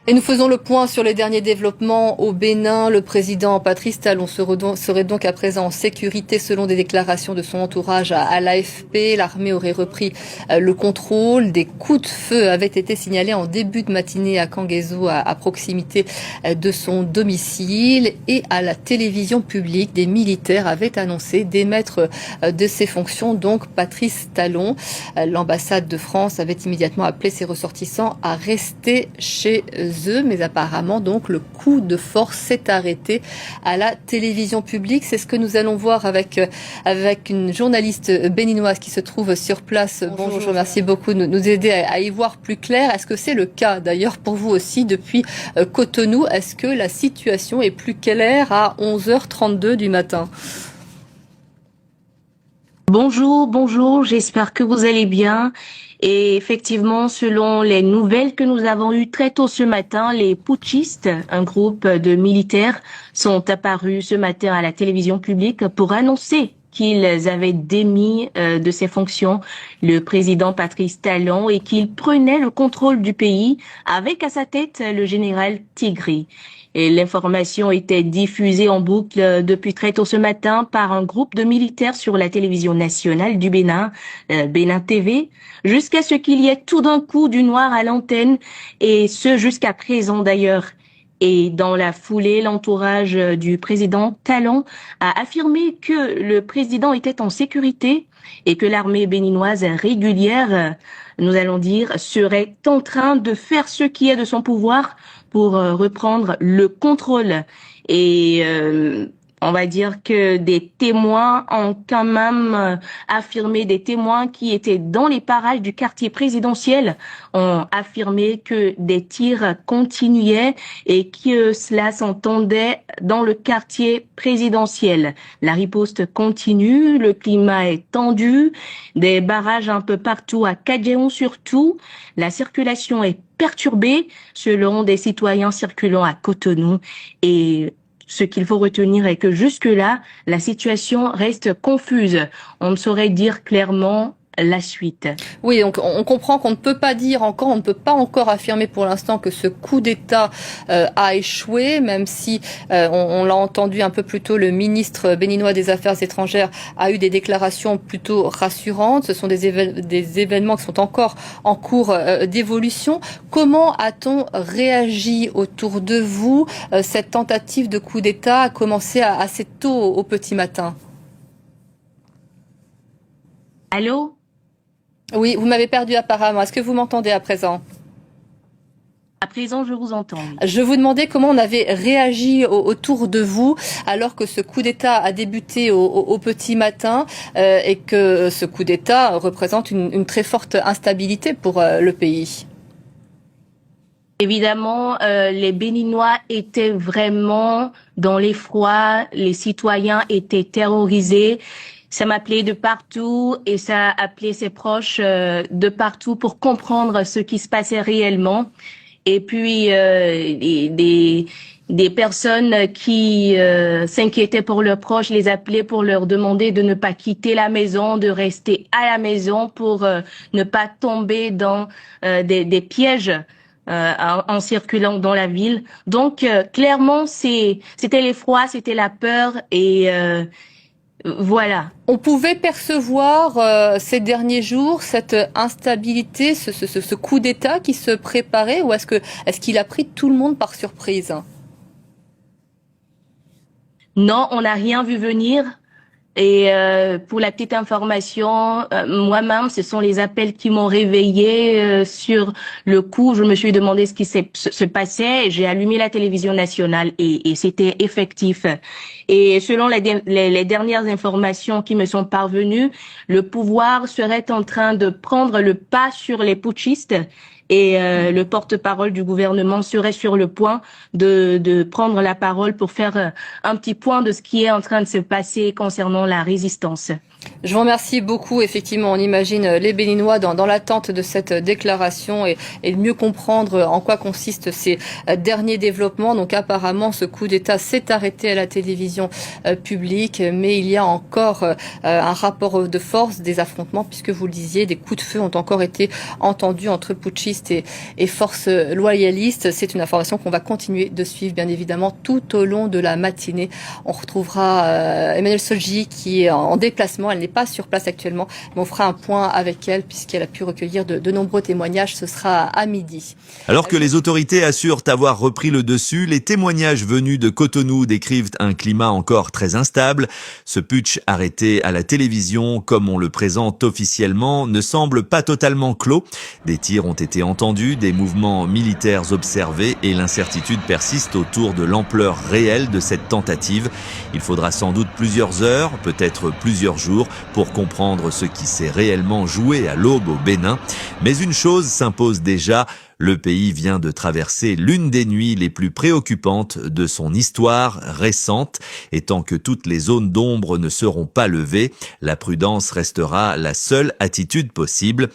Et nous faisons le point sur les derniers développements au Bénin. Le président Patrice Talon serait donc à présent en sécurité selon des déclarations de son entourage à l'AFP. L'armée aurait repris le contrôle. Des coups de feu avaient été signalés en début de matinée à Kanguézo, à proximité de son domicile. Et à la télévision publique, des militaires avaient annoncé démettre de ses fonctions donc Patrice Talon. L'ambassade de France avait immédiatement appelé ses ressortissants à rester chez eux. Mais apparemment, donc, le coup de force s'est arrêté à la télévision publique. C'est ce que nous allons voir avec une journaliste béninoise qui se trouve sur place. Bonjour, je vous remercie beaucoup de nous aider à y voir plus clair. Est-ce que c'est le cas, d'ailleurs, pour vous aussi, depuis Cotonou? Est-ce que la situation est plus claire à 11h32 du matin? Bonjour, j'espère que vous allez bien. Et effectivement, selon les nouvelles que nous avons eues très tôt ce matin, les putschistes, un groupe de militaires, sont apparus ce matin à la télévision publique pour annoncer qu'ils avaient démis de ses fonctions le président Patrice Talon et qu'ils prenaient le contrôle du pays avec à sa tête le général Tigri. Et l'information était diffusée en boucle depuis très tôt ce matin par un groupe de militaires sur la télévision nationale du Bénin, Bénin TV, jusqu'à ce qu'il y ait tout d'un coup du noir à l'antenne, et ce jusqu'à présent d'ailleurs. Et dans la foulée, l'entourage du président Talon a affirmé que le président était en sécurité et que l'armée béninoise régulière, nous allons dire, serait en train de faire ce qui est de son pouvoir pour reprendre le contrôle. Et on va dire que des témoins ont quand même affirmé, des témoins qui étaient dans les parages du quartier présidentiel ont affirmé que des tirs continuaient et que cela s'entendait dans le quartier présidentiel. La riposte continue, le climat est tendu, des barrages un peu partout à Kadjeon surtout. La circulation est perturbée selon des citoyens circulant à Cotonou, et ce qu'il faut retenir est que jusque-là, la situation reste confuse. On ne saurait dire clairement la suite. Oui, donc on comprend qu'on ne peut pas dire encore, on ne peut pas encore affirmer pour l'instant que ce coup d'État a échoué, même si on l'a entendu un peu plus tôt, le ministre béninois des Affaires étrangères a eu des déclarations plutôt rassurantes. Ce sont des événements qui sont encore en cours d'évolution. Comment a-t-on réagi autour de vous? Cette tentative de coup d'État a commencé assez tôt au petit matin. Allô? Oui, vous m'avez perdu apparemment. Est-ce que vous m'entendez à présent? À présent, je vous entends. Je vous demandais comment on avait réagi autour de vous alors que ce coup d'État a débuté au petit matin et que ce coup d'État représente une très forte instabilité pour le pays. Évidemment, les Béninois étaient vraiment dans l'effroi, les citoyens étaient terrorisés. Ça m'appelait de partout et ça appelait ses proches de partout pour comprendre ce qui se passait réellement. Et puis, des personnes qui s'inquiétaient pour leurs proches, les appelaient pour leur demander de ne pas quitter la maison, de rester à la maison pour ne pas tomber dans des pièges en circulant dans la ville. Donc, clairement, c'était l'effroi, c'était la peur et voilà. On pouvait percevoir ces derniers jours cette instabilité, ce coup d'État qui se préparait, ou est-ce qu'il a pris tout le monde par surprise? Non, on n'a rien vu venir. Et pour la petite information, moi-même, ce sont les appels qui m'ont réveillée sur le coup. Je me suis demandé ce qui se passait. J'ai allumé la télévision nationale et c'était effectif. Et selon les dernières informations qui me sont parvenues, le pouvoir serait en train de prendre le pas sur les putschistes. Et le porte-parole du gouvernement serait sur le point de prendre la parole pour faire un petit point de ce qui est en train de se passer concernant la résistance. Je vous remercie beaucoup. Effectivement, on imagine les Béninois dans l'attente de cette déclaration et de mieux comprendre en quoi consistent ces derniers développements. Donc apparemment, ce coup d'État s'est arrêté à la télévision publique, mais il y a encore un rapport de force, des affrontements, puisque vous le disiez, des coups de feu ont encore été entendus entre putschistes et forces loyalistes. C'est une information qu'on va continuer de suivre, bien évidemment, tout au long de la matinée. On retrouvera Emmanuelle Solji qui est en déplacement. Elle n'est pas sur place actuellement, mais on fera un point avec elle puisqu'elle a pu recueillir de nombreux témoignages. Ce sera à midi. Alors que les autorités assurent avoir repris le dessus, les témoignages venus de Cotonou décrivent un climat encore très instable. Ce putsch arrêté à la télévision, comme on le présente officiellement, ne semble pas totalement clos. Des tirs ont été entendus, des mouvements militaires observés et l'incertitude persiste autour de l'ampleur réelle de cette tentative. Il faudra sans doute plusieurs heures, peut-être plusieurs jours, pour comprendre ce qui s'est réellement joué à l'aube au Bénin. Mais une chose s'impose déjà, le pays vient de traverser l'une des nuits les plus préoccupantes de son histoire récente. Et tant que toutes les zones d'ombre ne seront pas levées, la prudence restera la seule attitude possible.